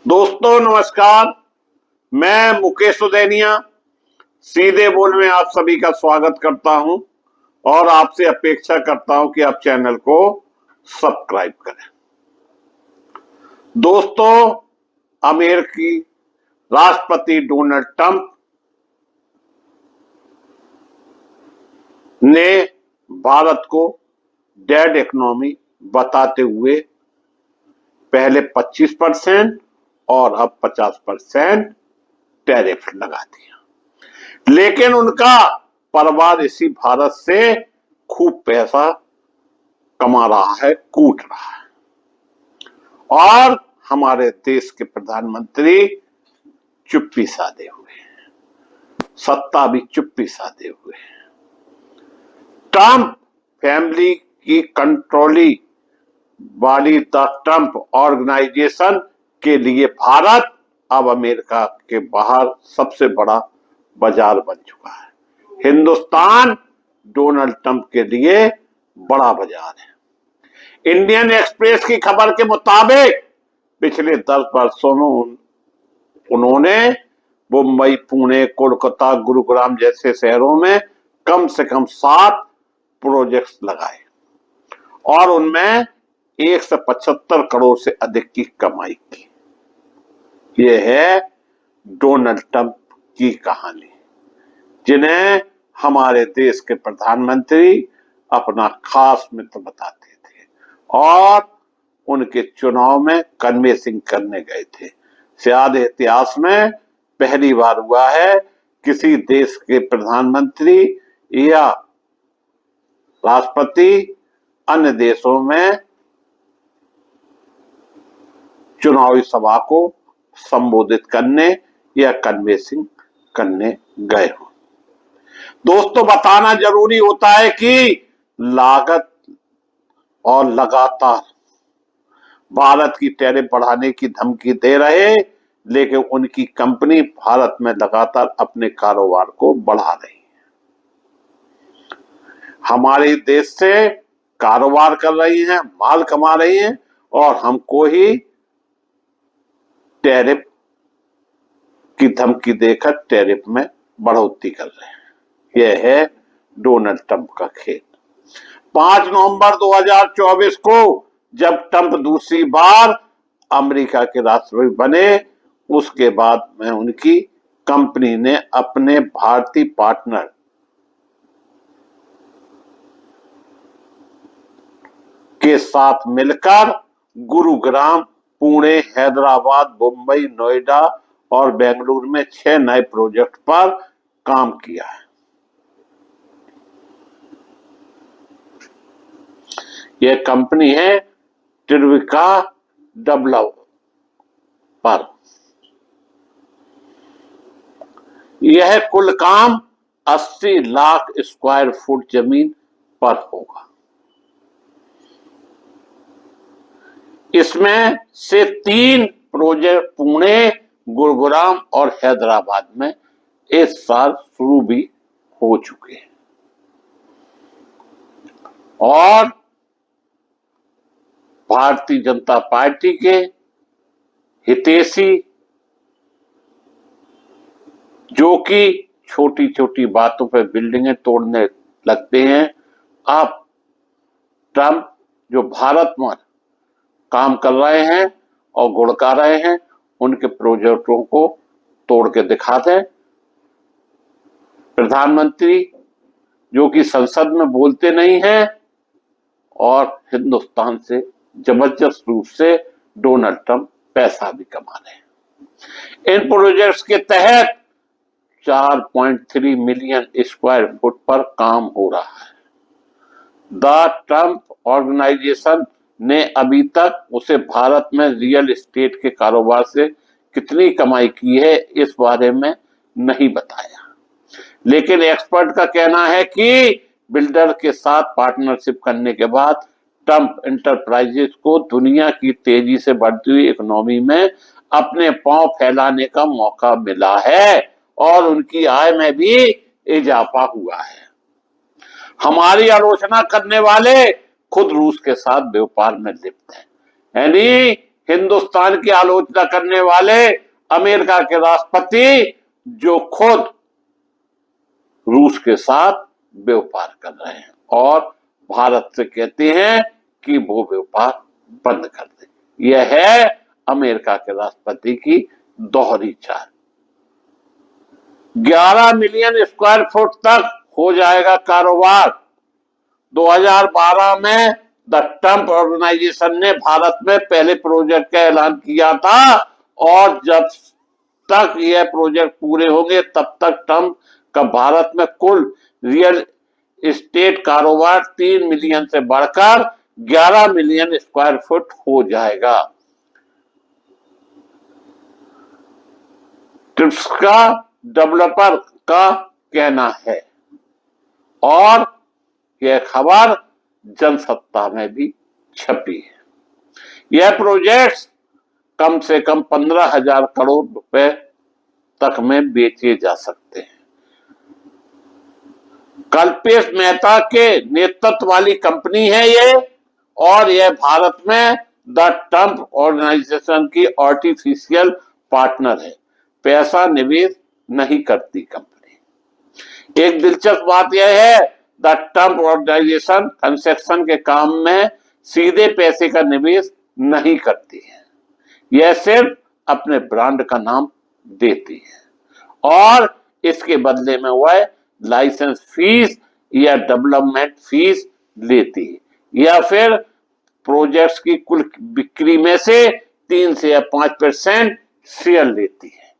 दोस्तों नमस्कार। मैं मुकेश सुदैनिया सीधे बोल में आप सभी का स्वागत करता हूं और आपसे अपेक्षा करता हूं कि आप चैनल को सब्सक्राइब करें। दोस्तों, अमेरिकी राष्ट्रपति डोनाल्ड ट्रंप ने भारत को डेड इकोनॉमी बताते हुए पहले 25% और अब 50% टैरिफ लगा दिया, लेकिन उनका परिवार इसी भारत से खूब पैसा कमा रहा है, कूट रहा है और हमारे देश के प्रधानमंत्री चुप्पी साधे हुए हैं, सत्ता भी चुप्पी साधे हुए हैं। ट्रंप फैमिली की कंट्रोली वाली द ट्रंप ऑर्गेनाइजेशन के लिए भारत अब अमेरिका के बाहर सबसे बड़ा बाजार बन चुका है। हिंदुस्तान डोनाल्ड ट्रंप के लिए बड़ा बाजार है। इंडियन एक्सप्रेस की खबर के मुताबिक पिछले 10 वर्षों में उन्होंने मुंबई, पुणे, कोलकाता, गुरुग्राम जैसे शहरों में कम से कम 7 प्रोजेक्ट्स लगाए और उनमें 175 करोड़ से अधिक की कमाई की। यह है डोनाल्ड ट्रंप की कहानी, जिन्हें हमारे देश के प्रधानमंत्री अपना खास मित्र बताते थे और उनके चुनाव में कन्वेंसिंग करने गए थे। शायद इतिहास में पहली बार हुआ है किसी देश के प्रधानमंत्री या राष्ट्रपति अन्य देशों में चुनावी सभा को संबोधित करने या कन्वेंसिंग करने गए हो। दोस्तों, बताना जरूरी होता है कि लागत और लगातार भारत की टैरिफ बढ़ाने की धमकी दे रहे, लेकिन उनकी कंपनी भारत में लगातार अपने कारोबार को बढ़ा रही है, हमारे देश से कारोबार कर रही हैं, माल कमा रही हैं और हमको ही टैरिफ की धमकी देकर टैरिफ में बढ़ोतरी कर रहे हैं। यह है डोनाल्ड ट्रंप का खेल। 5 नवंबर 2024 को जब ट्रंप दूसरी बार अमेरिका के राष्ट्रपति बने, उसके बाद में उनकी कंपनी ने अपने भारतीय पार्टनर के साथ मिलकर गुरुग्राम, पुणे, हैदराबाद, मुंबई, नोएडा और बेंगलुरु में 6 नए प्रोजेक्ट पर काम किया है। यह कंपनी है त्रिविका डेवलपर। यह कुल काम 80 लाख स्क्वायर फुट जमीन पर होगा। इसमें से 3 प्रोजेक्ट पुणे, गुरुग्राम और हैदराबाद में इस साल शुरू भी हो चुके हैं और भारतीय जनता पार्टी के हितैषी, जो कि छोटी छोटी बातों पर बिल्डिंगें तोड़ने लगते हैं, अब ट्रंप जो भारत में काम कर रहे हैं और गुड़का रहे हैं, उनके प्रोजेक्टों को तोड़ के दिखा दें। प्रधानमंत्री जो कि संसद में बोलते नहीं हैं और हिंदुस्तान से जबरदस्त रूप से डोनाल्ड ट्रंप पैसा भी कमा रहे हैं। इन प्रोजेक्ट्स के तहत 4.3 मिलियन स्क्वायर फुट पर काम हो रहा है। द ट्रंप ऑर्गेनाइजेशन ने अभी तक उसे भारत में रियल एस्टेट के कारोबार से कितनी कमाई की है इस बारे में नहीं बताया, लेकिन एक्सपर्ट का कहना है कि बिल्डर के साथ पार्टनरशिप करने के बाद ट्रंप एंटरप्राइजेस को दुनिया की तेजी से बढ़ती हुई इकोनॉमी में अपने पांव फैलाने का मौका मिला है और उनकी आय में भी इजाफा हुआ है। हमारी आलोचना करने वाले खुद रूस के साथ व्यापार में लिप्त हैं, यानी हिंदुस्तान की आलोचना करने वाले अमेरिका के राष्ट्रपति जो खुद रूस के साथ व्यापार कर रहे हैं और भारत से कहते हैं कि वो व्यापार बंद कर दे। यह है अमेरिका के राष्ट्रपति की दोहरी चाल। 11 मिलियन स्क्वायर फुट तक हो जाएगा कारोबार। 2012 में द ट्रंप ऑर्गेनाइजेशन ने भारत में पहले प्रोजेक्ट का ऐलान किया था और जब तक यह प्रोजेक्ट पूरे होंगे तब तक ट्रंप का भारत में कुल रियल एस्टेट कारोबार 3 मिलियन से बढ़कर 11 मिलियन स्क्वायर फुट हो जाएगा। ट्रिप्स का डेवलपर का कहना है और यह खबर जनसत्ता में भी छपी है। यह प्रोजेक्ट कम से कम 15,000 करोड़ रुपए तक में बेचे जा सकते हैं। कल्पेश मेहता के नेतृत्व वाली कंपनी है ये और यह भारत में द ट्रंप ऑर्गेनाइजेशन की आर्टिफिशियल पार्टनर है। पैसा निवेश नहीं करती कंपनी। एक दिलचस्प बात यह है द ट्रंप ऑर्गेनाइजेशन कंस्ट्रक्शन के काम में सीधे पैसे का निवेश नहीं करती है। यह सिर्फ अपने ब्रांड का नाम देती है और इसके बदले में वह लाइसेंस फीस या डेवलपमेंट फीस लेती है या फिर प्रोजेक्ट्स की कुल बिक्री में से 3 से या 5% शेयर लेती है।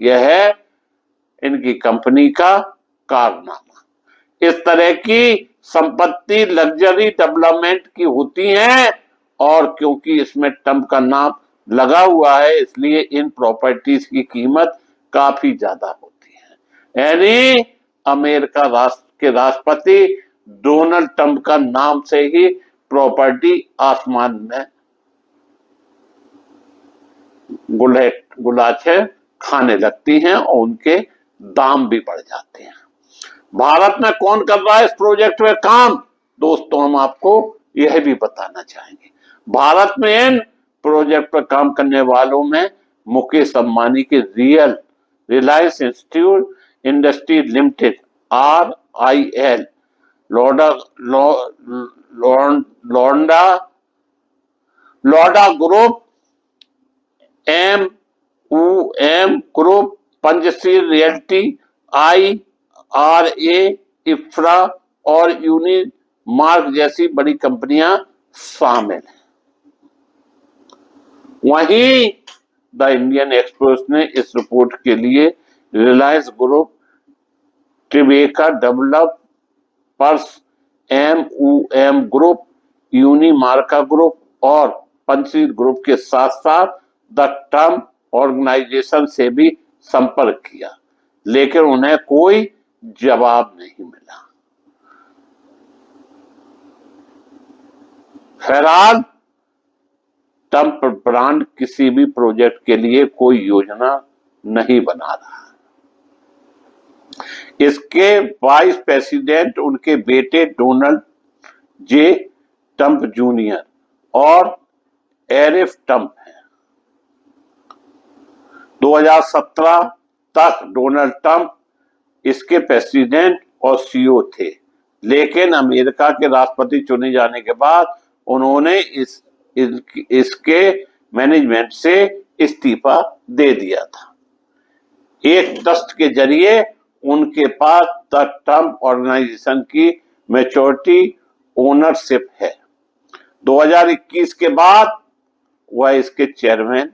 यह है इनकी कंपनी का कारनामा। इस तरह की संपत्ति लग्जरी डेवलपमेंट की होती हैं और क्योंकि इसमें ट्रंप का नाम लगा हुआ है इसलिए इन प्रॉपर्टीज की कीमत काफी ज्यादा होती है। यानी अमेरिका के राष्ट्रपति डोनाल्ड ट्रंप का नाम से ही प्रॉपर्टी आसमान में गुलाचे खाने लगती हैं और उनके दाम भी बढ़ जाते हैं। भारत में कौन कर रहा है इस प्रोजेक्ट में काम? दोस्तों हम आपको यह भी बताना चाहेंगे। भारत में इन प्रोजेक्ट पर काम करने वालों में मुकेश अंबानी के Reliance institute industry limited RIL, Lodha group, MUM group, Panchshil realty, IRA, इफ्रा और यूनिमार्क जैसी बड़ी कंपनियां शामिल हैं। वहीं द इंडियन एक्सप्रेस ने इस रिपोर्ट के लिए Reliance group, Tribeca developers, MUM group, Unimark group और पंचशील ग्रुप के साथ साथ द ट्रंप ऑर्गेनाइजेशन से भी संपर्क किया लेकिन उन्हें कोई जवाब नहीं मिला। फिलहाल ट्रंप ब्रांड किसी भी प्रोजेक्ट के लिए कोई योजना नहीं बना रहा। इसके वाइस प्रेसिडेंट उनके बेटे डोनाल्ड J. ट्रंप जूनियर और एरिक ट्रंप हैं। 2017 तक डोनाल्ड ट्रंप इसके प्रेसिडेंट और CEO थे लेकिन अमेरिका के राष्ट्रपति चुने जाने के बाद उन्होंने इसके मैनेजमेंट से इस्तीफा दे दिया था। एक ट्रस्ट के जरिए उनके पास द ट्रंप ऑर्गेनाइजेशन की मैच्योरिटी ओनरशिप है। 2021 के बाद वह इसके चेयरमैन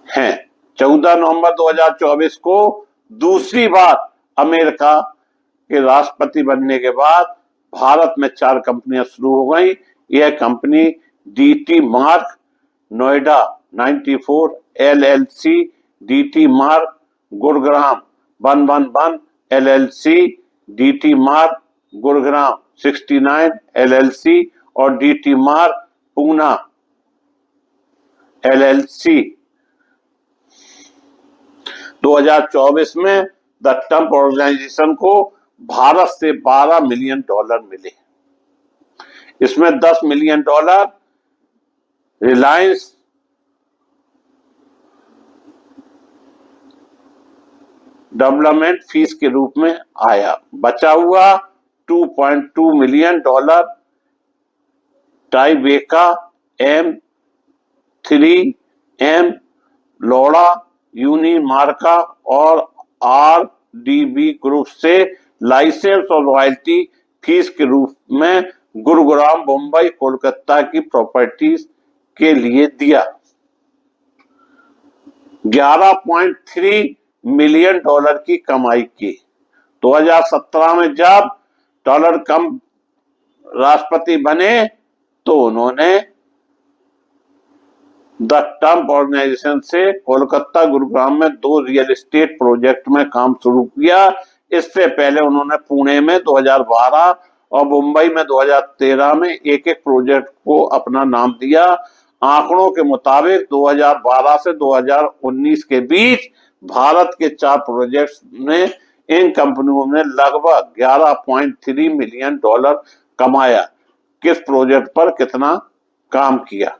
हैं। 14 नवंबर 2024 को दूसरी बार अमेरिका के राष्ट्रपति बनने के बाद भारत में 4 कंपनियां शुरू हो गई। यह company DT mark Noida 94 LLC, DT mark Gurugram 111 LLC, DT mark Gurugram 69 LLC और DT मार्क पूना LLC। 2024 में द ट्रंप ऑर्गेनाइजेशन को भारत से $12 मिलियन मिले। इसमें $10 मिलियन रिलायंस डेवलपमेंट फीस के रूप में आया। बचा हुआ $2.2 मिलियन टाइबेका M3M, लोड़ा, यूनिमार्का और RDB ग्रुप से लाइसेंस और रॉयल्टी फीस के रूप में गुरुग्राम, मुंबई, कोलकाता की प्रॉपर्टीज के लिए दिया। $11.3 मिलियन की कमाई की। 2017 में जब डॉलर कम राष्ट्रपति बने तो उन्होंने द ट्रम्प ऑर्गेनाइजेशन से कोलकाता, गुरुग्राम में 2 रियल एस्टेट प्रोजेक्ट में काम शुरू किया। इससे पहले उन्होंने पुणे में 2012 और मुंबई में 2013 में एक एक प्रोजेक्ट को अपना नाम दिया। आंकड़ों के मुताबिक 2012 से 2019 के बीच भारत के 4 प्रोजेक्ट्स ने इन कंपनियों ने लगभग $11.3 मिलियन कमाया। किस प्रोजेक्ट पर कितना काम किया,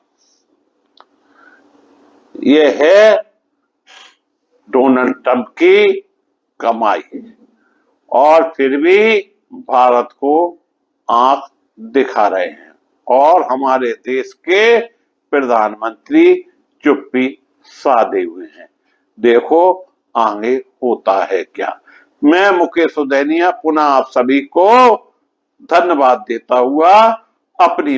ये है डोनाल्ड ट्रंप की कमाई। और फिर भी भारत को आंख दिखा रहे हैं और हमारे देश के प्रधानमंत्री चुप्पी साधे हुए हैं। देखो आगे होता है क्या। मैं मुकेश सुदैनिया पुनः आप सभी को धन्यवाद देता हुआ अपनी